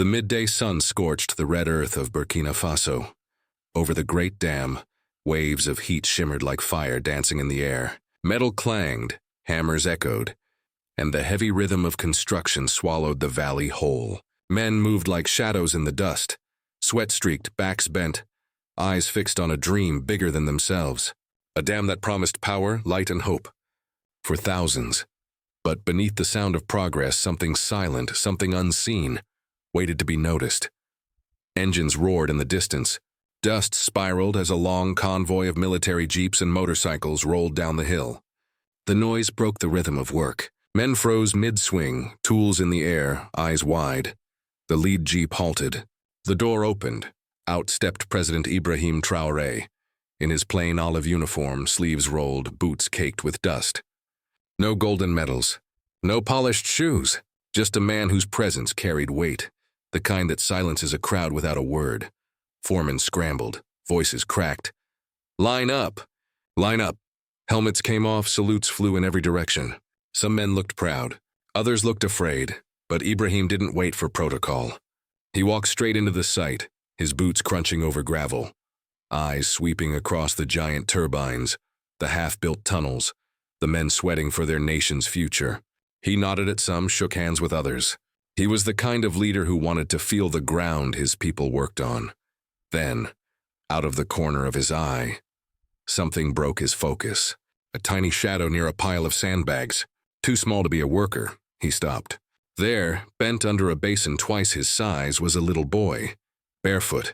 The midday sun scorched the red earth of Burkina Faso. Over the great dam, waves of heat shimmered like fire dancing in the air. Metal clanged, hammers echoed, and the heavy rhythm of construction swallowed the valley whole. Men moved like shadows in the dust, sweat-streaked, backs bent, eyes fixed on a dream bigger than themselves. A dam that promised power, light, and hope for thousands. But beneath the sound of progress, something silent, something unseen, waited to be noticed. Engines roared in the distance. Dust spiraled as a long convoy of military jeeps and motorcycles rolled down the hill. The noise broke the rhythm of work. Men froze mid-swing, tools in the air, eyes wide. The lead jeep halted. The door opened. Out stepped President Ibrahim Traoré, in his plain olive uniform, sleeves rolled, boots caked with dust. No golden medals, no polished shoes, just a man whose presence carried weight, the kind that silences a crowd without a word. Foremen scrambled, voices cracked. Line up! Line up! Helmets came off, salutes flew in every direction. Some men looked proud, others looked afraid, but Ibrahim didn't wait for protocol. He walked straight into the sight, his boots crunching over gravel, eyes sweeping across the giant turbines, the half-built tunnels, the men sweating for their nation's future. He nodded at some, shook hands with others. He was the kind of leader who wanted to feel the ground his people worked on. Then, out of the corner of his eye, something broke his focus. A tiny shadow near a pile of sandbags. Too small to be a worker, he stopped. There, bent under a basin twice his size, was a little boy, barefoot,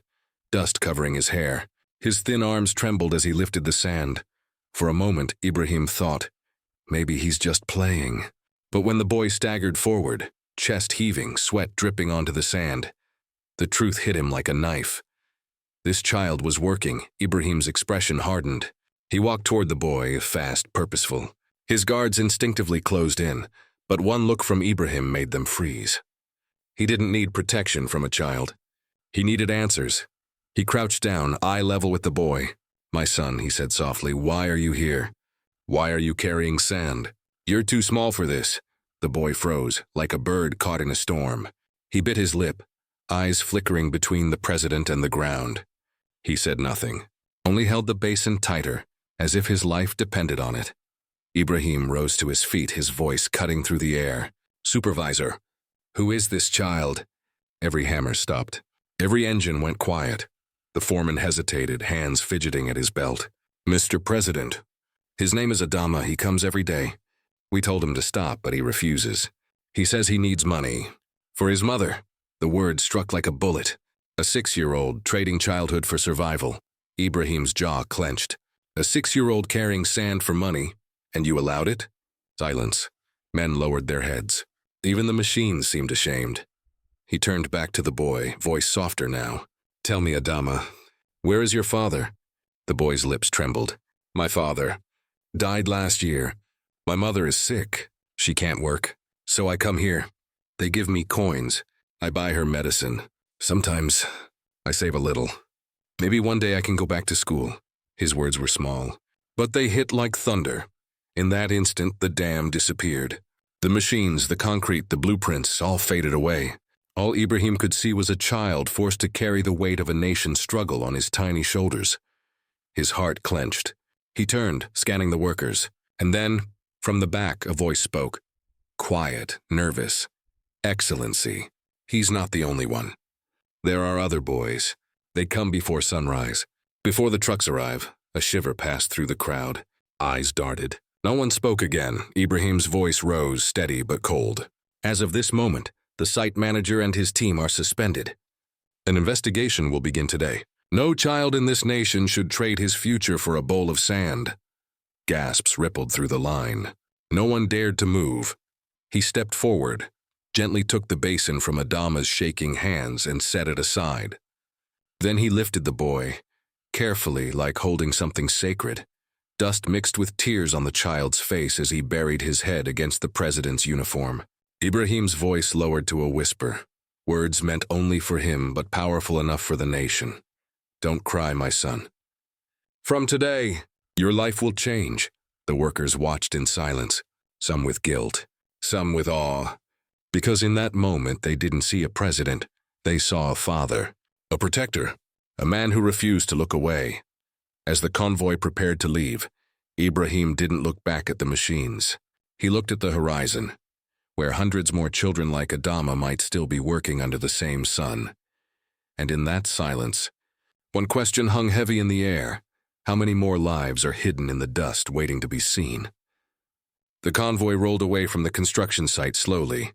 dust covering his hair. His thin arms trembled as he lifted the sand. For a moment, Ibrahim thought, maybe he's just playing. But when the boy staggered forward, chest heaving, sweat dripping onto the sand, the truth hit him like a knife. This child was working. Ibrahim's expression hardened. He walked toward the boy, fast, purposeful. His guards instinctively closed in, but one look from Ibrahim made them freeze. He didn't need protection from a child. He needed answers. He crouched down, eye level with the boy. "My son," he said softly, "why are you here? Why are you carrying sand? You're too small for this." The boy froze, like a bird caught in a storm. He bit his lip, eyes flickering between the president and the ground. He said nothing, only held the basin tighter, as if his life depended on it. Ibrahim rose to his feet, his voice cutting through the air. "Supervisor, who is this child?" Every hammer stopped. Every engine went quiet. The foreman hesitated, hands fidgeting at his belt. "Mr. President, his name is Adama. He comes every day. We told him to stop, but he refuses. He says he needs money. For his mother." The word struck like a bullet. A 6-year-old trading childhood for survival. Ibrahim's jaw clenched. A 6-year-old carrying sand for money, and you allowed it? Silence. Men lowered their heads. Even the machines seemed ashamed. He turned back to the boy, voice softer now. "Tell me, Adama, where is your father?" The boy's lips trembled. "My father died last year. My mother is sick. She can't work. So I come here. They give me coins. I buy her medicine. Sometimes I save a little. Maybe one day I can go back to school." His words were small, but they hit like thunder. In that instant, the dam disappeared. The machines, the concrete, the blueprints, all faded away. All Ibrahim could see was a child forced to carry the weight of a nation's struggle on his tiny shoulders. His heart clenched. He turned, scanning the workers. And then, from the back, a voice spoke. Quiet, nervous. "Excellency, he's not the only one. There are other boys. They come before sunrise. Before the trucks arrive." A shiver passed through the crowd. Eyes darted. No one spoke again. Ibrahim's voice rose, steady but cold. "As of this moment, the site manager and his team are suspended. An investigation will begin today. No child in this nation should trade his future for a bowl of sand." Gasps rippled through the line. No one dared to move. He stepped forward, gently took the basin from Adama's shaking hands and set it aside. Then he lifted the boy, carefully, like holding something sacred. Dust mixed with tears on the child's face as he buried his head against the president's uniform. Ibrahim's voice lowered to a whisper. Words meant only for him, but powerful enough for the nation. "Don't cry, my son. From today, your life will change." The workers watched in silence, some with guilt, some with awe, because in that moment they didn't see a president, They saw a father, a protector, a man who refused to look away. As the convoy prepared to leave, Ibrahim didn't look back at the machines. He looked at the horizon, where hundreds more children like Adama might still be working under the same sun. And in that silence, one question hung heavy in the air: how many more lives are hidden in the dust waiting to be seen? The convoy rolled away from the construction site slowly,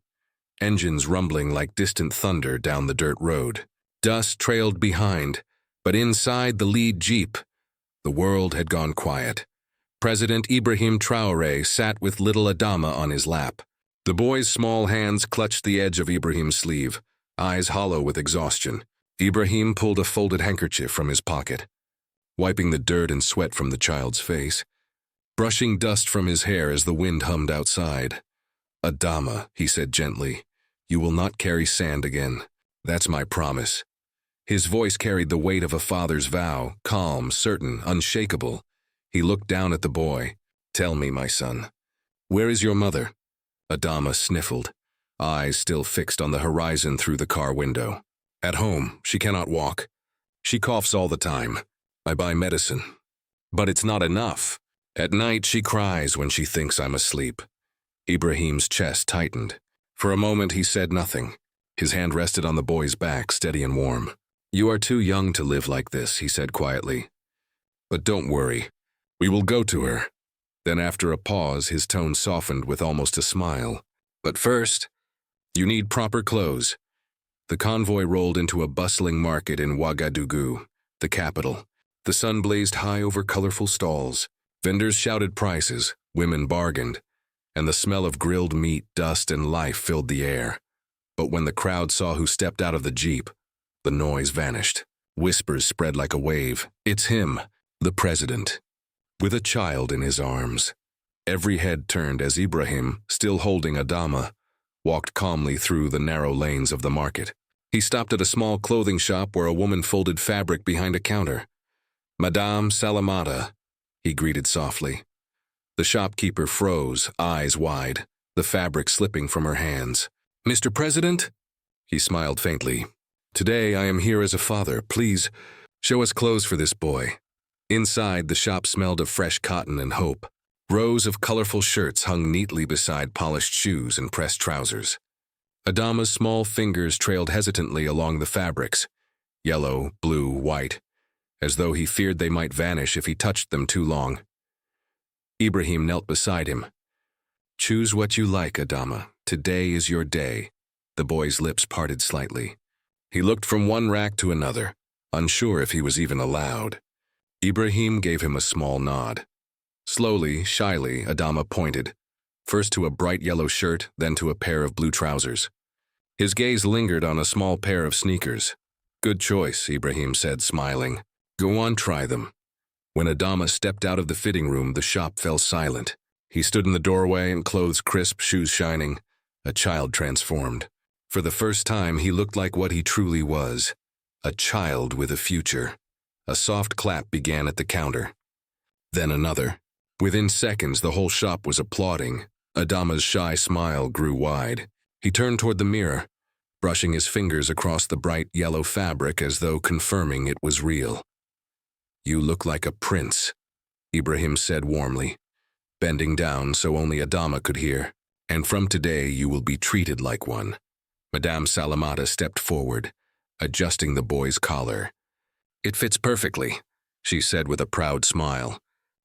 engines rumbling like distant thunder down the dirt road. Dust trailed behind, but inside the lead jeep, the world had gone quiet. President Ibrahim Traoré sat with little Adama on his lap. The boy's small hands clutched the edge of Ibrahim's sleeve, eyes hollow with exhaustion. Ibrahim pulled a folded handkerchief from his pocket, wiping the dirt and sweat from the child's face, brushing dust from his hair as the wind hummed outside. "Adama," he said gently, "you will not carry sand again. That's my promise." His voice carried the weight of a father's vow, calm, certain, unshakable. He looked down at the boy. "Tell me, my son, where is your mother?" Adama sniffled, eyes still fixed on the horizon through the car window. "At home, she cannot walk. She coughs all the time. I buy medicine. But it's not enough. At night, she cries when she thinks I'm asleep." Ibrahim's chest tightened. For a moment, he said nothing. His hand rested on the boy's back, steady and warm. "You are too young to live like this," he said quietly. "But don't worry. We will go to her." Then after a pause, his tone softened with almost a smile. "But first, you need proper clothes." The convoy rolled into a bustling market in Ouagadougou, the capital. The sun blazed high over colorful stalls. Vendors shouted prices, women bargained, and the smell of grilled meat, dust, and life filled the air. But when the crowd saw who stepped out of the jeep, the noise vanished. Whispers spread like a wave. "It's him, the president, with a child in his arms." Every head turned as Ibrahim, still holding Adama, walked calmly through the narrow lanes of the market. He stopped at a small clothing shop where a woman folded fabric behind a counter. "Madame Salamata," he greeted softly. The shopkeeper froze, eyes wide, the fabric slipping from her hands. "Mr. President?" He smiled faintly. "Today I am here as a father. Please, show us clothes for this boy." Inside, the shop smelled of fresh cotton and hope. Rows of colorful shirts hung neatly beside polished shoes and pressed trousers. Adama's small fingers trailed hesitantly along the fabrics, yellow, blue, white, as though he feared they might vanish if he touched them too long. Ibrahim knelt beside him. "Choose what you like, Adama. Today is your day." The boy's lips parted slightly. He looked from one rack to another, unsure if he was even allowed. Ibrahim gave him a small nod. Slowly, shyly, Adama pointed, first to a bright yellow shirt, then to a pair of blue trousers. His gaze lingered on a small pair of sneakers. "Good choice," Ibrahim said, smiling. "Go on, try them." When Adama stepped out of the fitting room, the shop fell silent. He stood in the doorway and clothes crisp, shoes shining, a child transformed. For the first time, he looked like what he truly was, a child with a future. A soft clap began at the counter. Then another. Within seconds, the whole shop was applauding. Adama's shy smile grew wide. He turned toward the mirror, brushing his fingers across the bright yellow fabric as though confirming it was real. "You look like a prince," Ibrahim said warmly, bending down so only Adama could hear. "And from today you will be treated like one." Madame Salamata stepped forward, adjusting the boy's collar. "It fits perfectly," she said with a proud smile.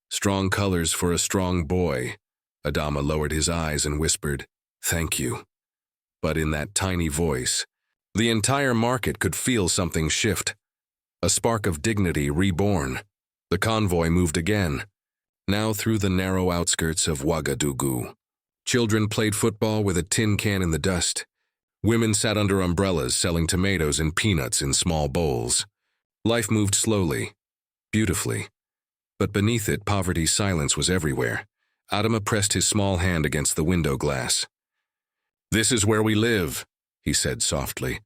"Strong colors for a strong boy." Adama lowered his eyes and whispered, "Thank you." But in that tiny voice, the entire market could feel something shift. A spark of dignity reborn. The convoy moved again, now through the narrow outskirts of Ouagadougou. Children played football with a tin can in the dust. Women sat under umbrellas selling tomatoes and peanuts in small bowls. Life moved slowly, beautifully. But beneath it, poverty's silence was everywhere. Adama pressed his small hand against the window glass. "This is where we live," he said softly.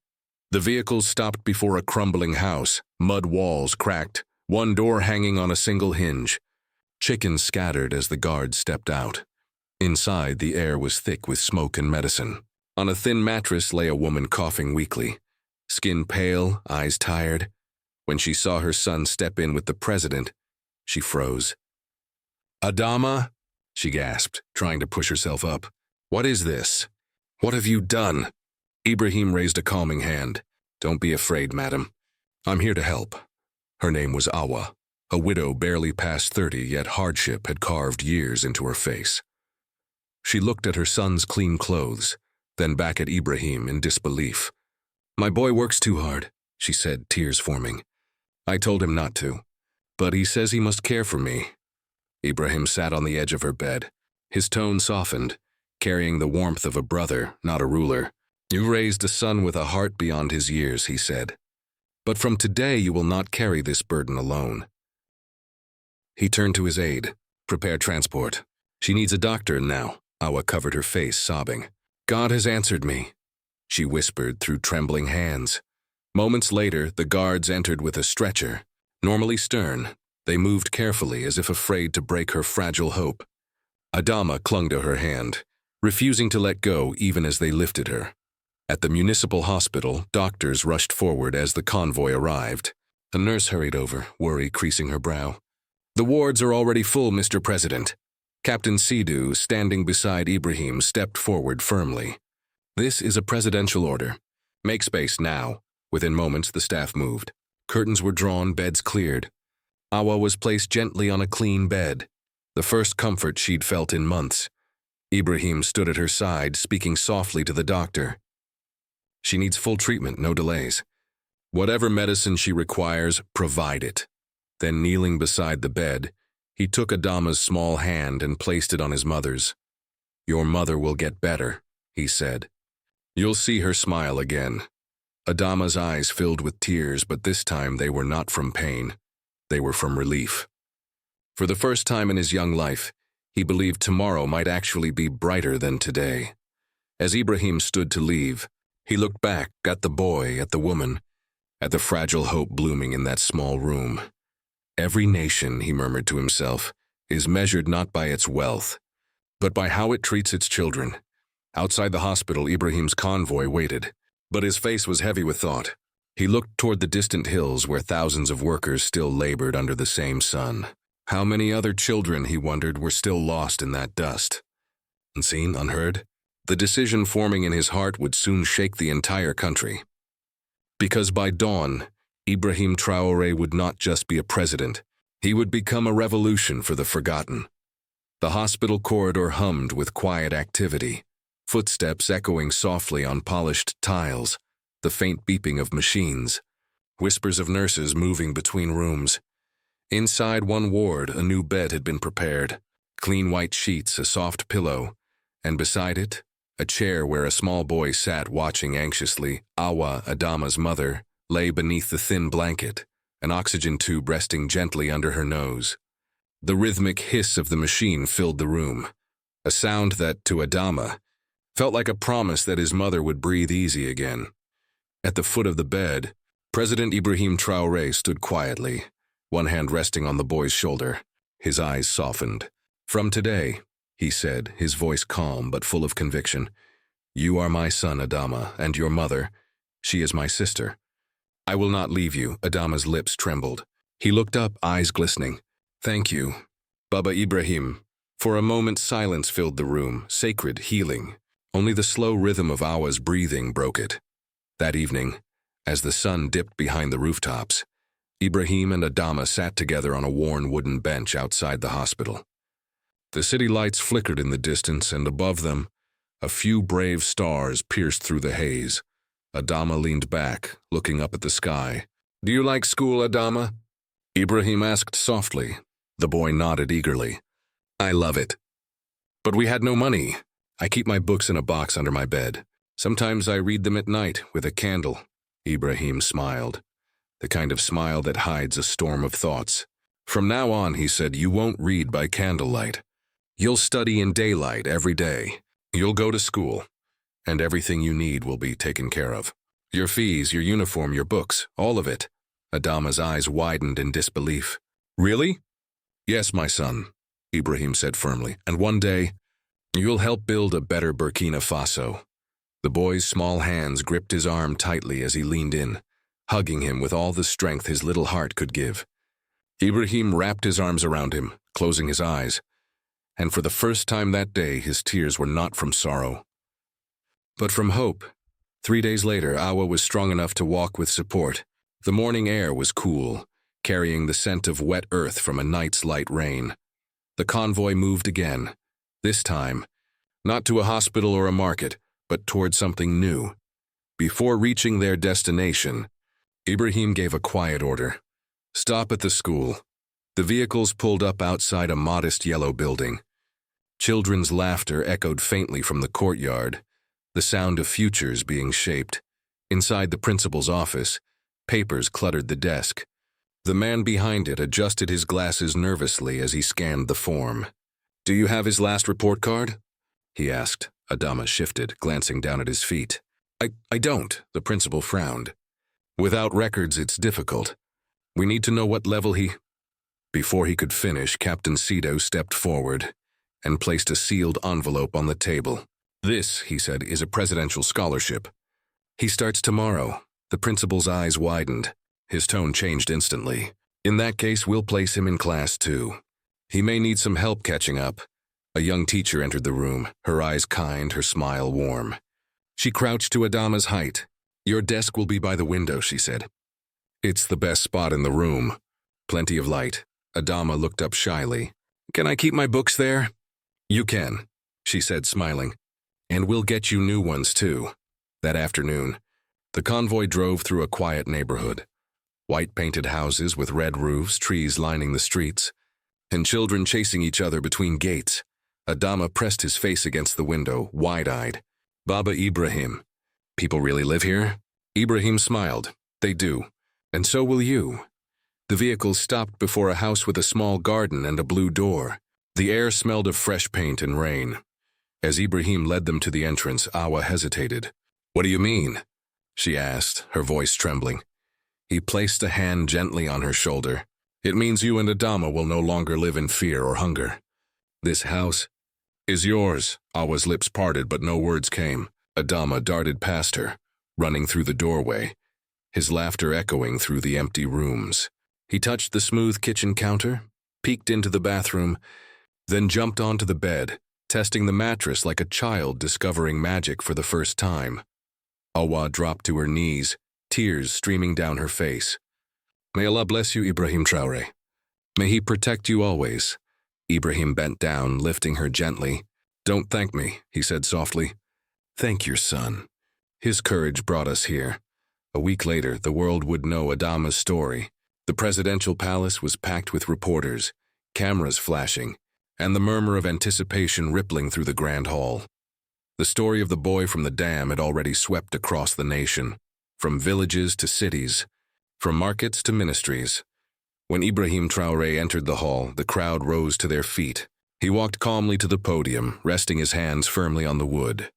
The vehicles stopped before a crumbling house, mud walls cracked, one door hanging on a single hinge. Chickens scattered as the guards stepped out. Inside, the air was thick with smoke and medicine. On a thin mattress lay a woman coughing weakly. skin pale, eyes tired. When she saw her son step in with the president, she froze. "Adama," she gasped, trying to push herself up. "What is this? What have you done?" Ibrahim raised a calming hand. "Don't be afraid, madam. I'm here to help." Her name was Awa, a widow barely past 30, yet hardship had carved years into her face. She looked at her son's clean clothes, then back at Ibrahim in disbelief. "My boy works too hard," she said, tears forming. "I told him not to, but he says he must care for me." Ibrahim sat on the edge of her bed. His tone softened, carrying the warmth of a brother, not a ruler. "You raised a son with a heart beyond his years," he said. "But from today you will not carry this burden alone." He turned to his aide. "Prepare transport. She needs a doctor now." Awa covered her face, sobbing. "God has answered me," she whispered through trembling hands. Moments later, the guards entered with a stretcher. Normally stern, they moved carefully as if afraid to break her fragile hope. Adama clung to her hand, refusing to let go even as they lifted her. At the municipal hospital, doctors rushed forward as the convoy arrived. A nurse hurried over, worry creasing her brow. "The wards are already full, Mr. President." Captain Sidhu, standing beside Ibrahim, stepped forward firmly. "This is a presidential order. Make space now." Within moments, the staff moved. Curtains were drawn, beds cleared. Awa was placed gently on a clean bed, the first comfort she'd felt in months. Ibrahim stood at her side, speaking softly to the doctor. "She needs full treatment, no delays. Whatever medicine she requires, provide it." Then, kneeling beside the bed, he took Adama's small hand and placed it on his mother's. "Your mother will get better," he said. "You'll see her smile again." Adama's eyes filled with tears, but this time they were not from pain. They were from relief. For the first time in his young life, he believed tomorrow might actually be brighter than today. As Ibrahim stood to leave, he looked back at the boy, at the woman, at the fragile hope blooming in that small room. "Every nation," he murmured to himself, "is measured not by its wealth, but by how it treats its children." Outside the hospital, Ibrahim's convoy waited, but his face was heavy with thought. He looked toward the distant hills where thousands of workers still labored under the same sun. How many other children, he wondered, were still lost in that dust? Unseen, unheard? The decision forming in his heart would soon shake the entire country. Because by dawn, Ibrahim Traoré would not just be a president, he would become a revolution for the forgotten. The hospital corridor hummed with quiet activity, footsteps echoing softly on polished tiles, the faint beeping of machines, whispers of nurses moving between rooms. Inside one ward, a new bed had been prepared, clean white sheets, a soft pillow, and beside it, a chair where a small boy sat watching anxiously. Awa, Adama's mother, lay beneath the thin blanket, an oxygen tube resting gently under her nose. The rhythmic hiss of the machine filled the room, a sound that, to Adama, felt like a promise that his mother would breathe easy again. At the foot of the bed, President Ibrahim Traoré stood quietly, one hand resting on the boy's shoulder. His eyes softened. "From today," he said, his voice calm but full of conviction, "you are my son, Adama, and your mother, she is my sister. I will not leave you." Adama's lips trembled. He looked up, eyes glistening. "Thank you, Baba Ibrahim." For a moment, silence filled the room, sacred, healing. Only the slow rhythm of Awa's breathing broke it. That evening, as the sun dipped behind the rooftops, Ibrahim and Adama sat together on a worn wooden bench outside the hospital. The city lights flickered in the distance, and above them, a few brave stars pierced through the haze. Adama leaned back, looking up at the sky. "Do you like school, Adama?" Ibrahim asked softly. The boy nodded eagerly. "I love it. But we had no money. I keep my books in a box under my bed. Sometimes I read them at night with a candle." Ibrahim smiled, the kind of smile that hides a storm of thoughts. "From now on," he said, "you won't read by candlelight. You'll study in daylight every day. You'll go to school, and everything you need will be taken care of. Your fees, your uniform, your books, all of it." Adama's eyes widened in disbelief. "Really?" "Yes, my son," Ibrahim said firmly, "and one day, you'll help build a better Burkina Faso." The boy's small hands gripped his arm tightly as he leaned in, hugging him with all the strength his little heart could give. Ibrahim wrapped his arms around him, closing his eyes, and for the first time that day his tears were not from sorrow, but from hope. 3 days later, Awa was strong enough to walk with support. The morning air was cool, carrying the scent of wet earth from a night's light rain. The convoy moved again, this time, not to a hospital or a market, but toward something new. Before reaching their destination, Ibrahim gave a quiet order. Stop at the school. The vehicles pulled up outside a modest yellow building. Children's laughter echoed faintly from the courtyard, the sound of futures being shaped. Inside the principal's office, papers cluttered the desk. The man behind it adjusted his glasses nervously as he scanned the form. "Do you have his last report card?" he asked. Adama shifted, glancing down at his feet. I don't," the principal frowned. "Without records, it's difficult. We need to know what level he—" Before he could finish, Captain Cito stepped forward and placed a sealed envelope on the table. "This," he said, "is a presidential scholarship. He starts tomorrow." The principal's eyes widened. His tone changed instantly. "In that case, we'll place him in class 2. He may need some help catching up." A young teacher entered the room, her eyes kind, her smile warm. She crouched to Adama's height. "Your desk will be by the window," she said. "It's the best spot in the room. Plenty of light." Adama looked up shyly. "Can I keep my books there?" "You can," she said, smiling. "And we'll get you new ones, too." That afternoon, the convoy drove through a quiet neighborhood. White-painted houses with red roofs, trees lining the streets, and children chasing each other between gates. Adama pressed his face against the window, wide-eyed. "Baba Ibrahim, people really live here?" Ibrahim smiled. "They do. And so will you." The vehicle stopped before a house with a small garden and a blue door. The air smelled of fresh paint and rain. As Ibrahim led them to the entrance, Awa hesitated. "What do you mean?" she asked, her voice trembling. He placed a hand gently on her shoulder. "It means you and Adama will no longer live in fear or hunger. This house is yours." Awa's lips parted, but no words came. Adama darted past her, running through the doorway, his laughter echoing through the empty rooms. He touched the smooth kitchen counter, peeked into the bathroom, then jumped onto the bed, testing the mattress like a child discovering magic for the first time. Awa dropped to her knees, tears streaming down her face. "May Allah bless you, Ibrahim Traoré. May He protect you always." Ibrahim bent down, lifting her gently. "Don't thank me," he said softly. "Thank your son. His courage brought us here." A week later, the world would know Adama's story. The presidential palace was packed with reporters, cameras flashing, and the murmur of anticipation rippling through the grand hall. The story of the boy from the dam had already swept across the nation, from villages to cities, from markets to ministries. When Ibrahim Traoré entered the hall, the crowd rose to their feet. He walked calmly to the podium, resting his hands firmly on the wood.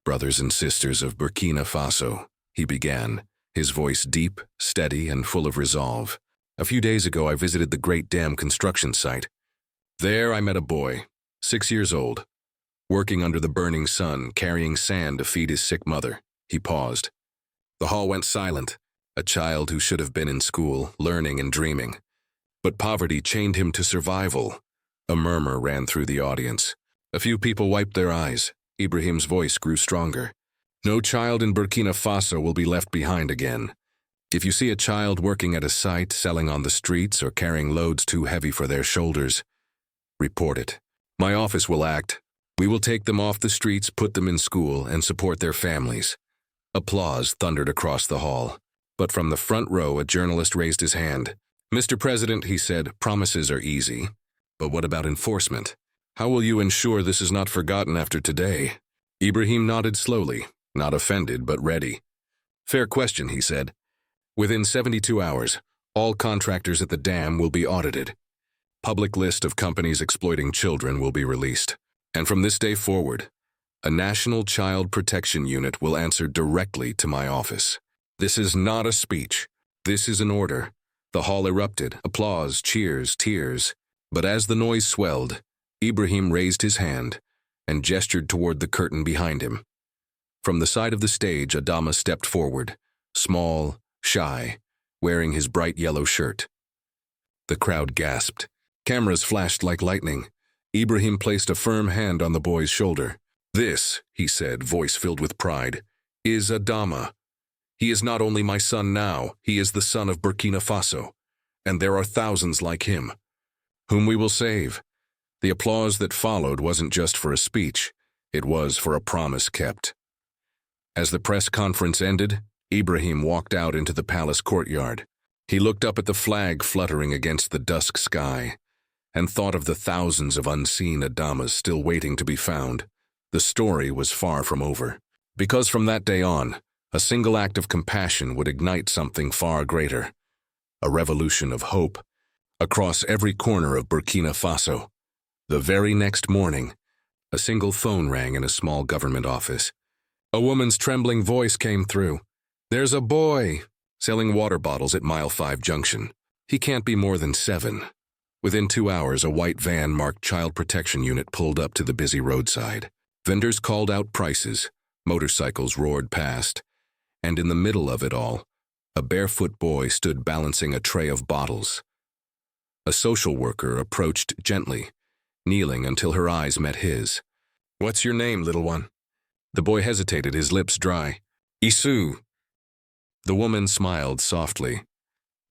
"Brothers and sisters of Burkina Faso," he began, his voice deep, steady, and full of resolve. "A few days ago I visited the great dam construction site. There I met a boy, 6 years old, working under the burning sun, carrying sand to feed his sick mother." He paused. The hall went silent, a child who should have been in school, learning and dreaming. But poverty chained him to survival. A murmur ran through the audience. A few people wiped their eyes. Ibrahim's voice grew stronger. "No child in Burkina Faso will be left behind again. If you see a child working at a site, selling on the streets, or carrying loads too heavy for their shoulders, report it. My office will act. We will take them off the streets, put them in school, and support their families." Applause thundered across the hall. But from the front row, a journalist raised his hand. "Mr. President," he said, "promises are easy. But what about enforcement? How will you ensure this is not forgotten after today?" Ibrahim nodded slowly, not offended but ready. "Fair question," he said. "Within 72 hours, all contractors at the dam will be audited. Public list of companies exploiting children will be released. And from this day forward, a National Child Protection Unit will answer directly to my office. This is not a speech. This is an order." The hall erupted, applause, cheers, tears. But as the noise swelled, Ibrahim raised his hand and gestured toward the curtain behind him. From the side of the stage, Adama stepped forward, small, shy, wearing his bright yellow shirt. The crowd gasped. Cameras flashed like lightning. Ibrahim placed a firm hand on the boy's shoulder. "This," he said, voice filled with pride, "is Adama. He is not only my son now, he is the son of Burkina Faso. And there are thousands like him, whom we will save." The applause that followed wasn't just for a speech, it was for a promise kept. As the press conference ended, Ibrahim walked out into the palace courtyard. He looked up at the flag fluttering against the dusk sky, and thought of the thousands of unseen Adamas still waiting to be found. The story was far from over, because from that day on, a single act of compassion would ignite something far greater, a revolution of hope, across every corner of Burkina Faso. The very next morning, a single phone rang in a small government office. A woman's trembling voice came through. "There's a boy selling water bottles at Mile 5 Junction. He can't be more than 7. Within 2 hours, a white van marked Child Protection Unit pulled up to the busy roadside. Vendors called out prices, motorcycles roared past, and in the middle of it all, a barefoot boy stood balancing a tray of bottles. A social worker approached gently, kneeling until her eyes met his. "What's your name, little one?" The boy hesitated, his lips dry. "Isu." The woman smiled softly.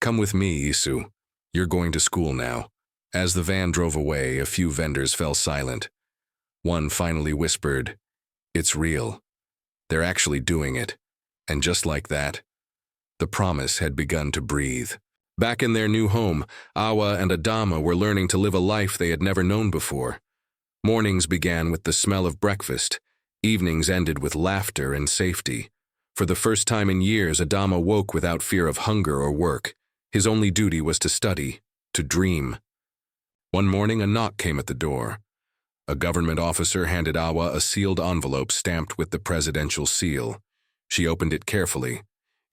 "Come with me, Isu. You're going to school now." As the van drove away, a few vendors fell silent. One finally whispered, "It's real. They're actually doing it." And just like that, the promise had begun to breathe. Back in their new home, Awa and Adama were learning to live a life they had never known before. Mornings began with the smell of breakfast. Evenings ended with laughter and safety. For the first time in years, Adama woke without fear of hunger or work. His only duty was to study, to dream. One morning, a knock came at the door. A government officer handed Awa a sealed envelope stamped with the presidential seal. She opened it carefully.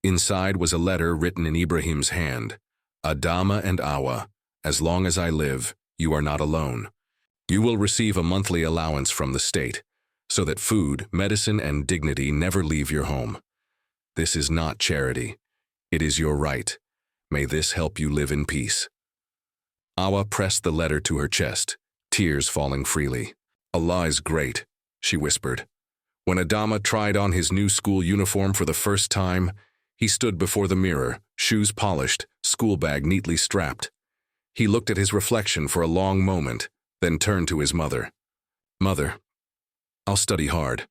Inside was a letter written in Ibrahim's hand. "Adama and Awa, as long as I live, you are not alone. You will receive a monthly allowance from the state, so that food, medicine, and dignity never leave your home. This is not charity. It is your right. May this help you live in peace." Awa pressed the letter to her chest, tears falling freely. "Allah is great," she whispered. When Adama tried on his new school uniform for the first time, he stood before the mirror, shoes polished, school bag neatly strapped. He looked at his reflection for a long moment, then turned to his mother. "Mother, I'll study hard.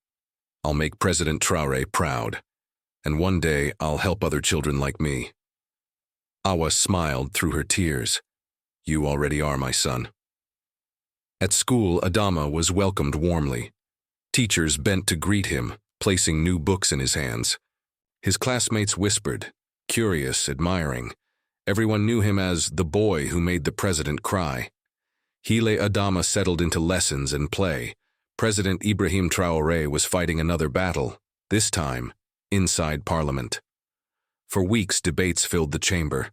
I'll make President Traoré proud. And one day I'll help other children like me." Awa smiled through her tears. "You already are, my son." At school, Adama was welcomed warmly. Teachers bent to greet him, placing new books in his hands. His classmates whispered, curious, admiring. Everyone knew him as the boy who made the president cry. Hile Adama settled into lessons and play. President Ibrahim Traoré was fighting another battle, this time inside Parliament. For weeks, debates filled the chamber.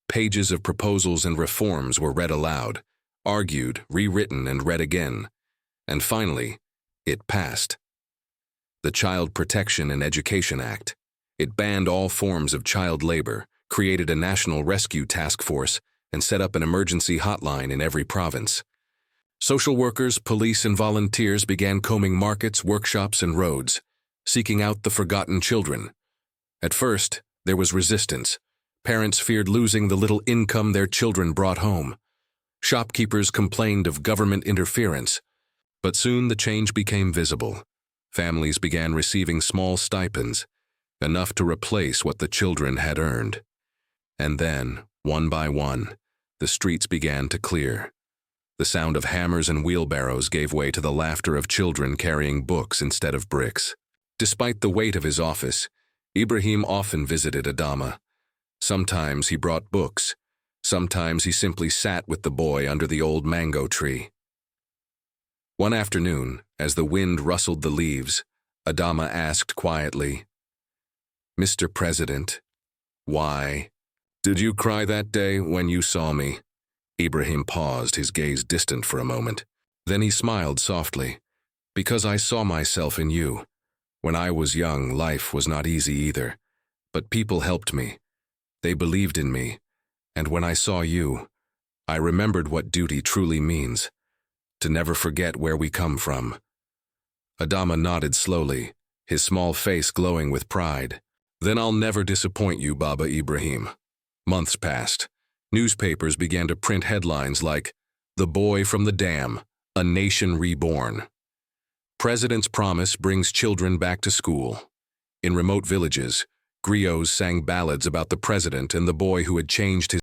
Pages of proposals and reforms were read aloud, argued, rewritten, and read again. And finally, it passed. The Child Protection and Education Act. It banned all forms of child labor, created a national rescue task force, and set up an emergency hotline in every province. Social workers, police, and volunteers began combing markets, workshops, and roads, seeking out the forgotten children. At first, there was resistance. Parents feared losing the little income their children brought home. Shopkeepers complained of government interference. But soon the change became visible. Families began receiving small stipends, enough to replace what the children had earned. And then, one by one, the streets began to clear. The sound of hammers and wheelbarrows gave way to the laughter of children carrying books instead of bricks. Despite the weight of his office, Ibrahim often visited Adama. Sometimes he brought books. Sometimes he simply sat with the boy under the old mango tree. One afternoon, as the wind rustled the leaves, Adama asked quietly, "Mr. President, why did you cry that day when you saw me?" Ibrahim paused, his gaze distant for a moment. Then he smiled softly. "Because I saw myself in you. When I was young, life was not easy either, but people helped me. They believed in me, and when I saw you, I remembered what duty truly means, to never forget where we come from. Adama nodded slowly, his small face glowing with pride. Then I'll never disappoint you, Baba Ibrahim. Months passed. Newspapers began to print headlines like, "The Boy from the Dam, a Nation Reborn." President's promise brings children back to school. In remote villages, griots sang ballads about the president and the boy who had changed his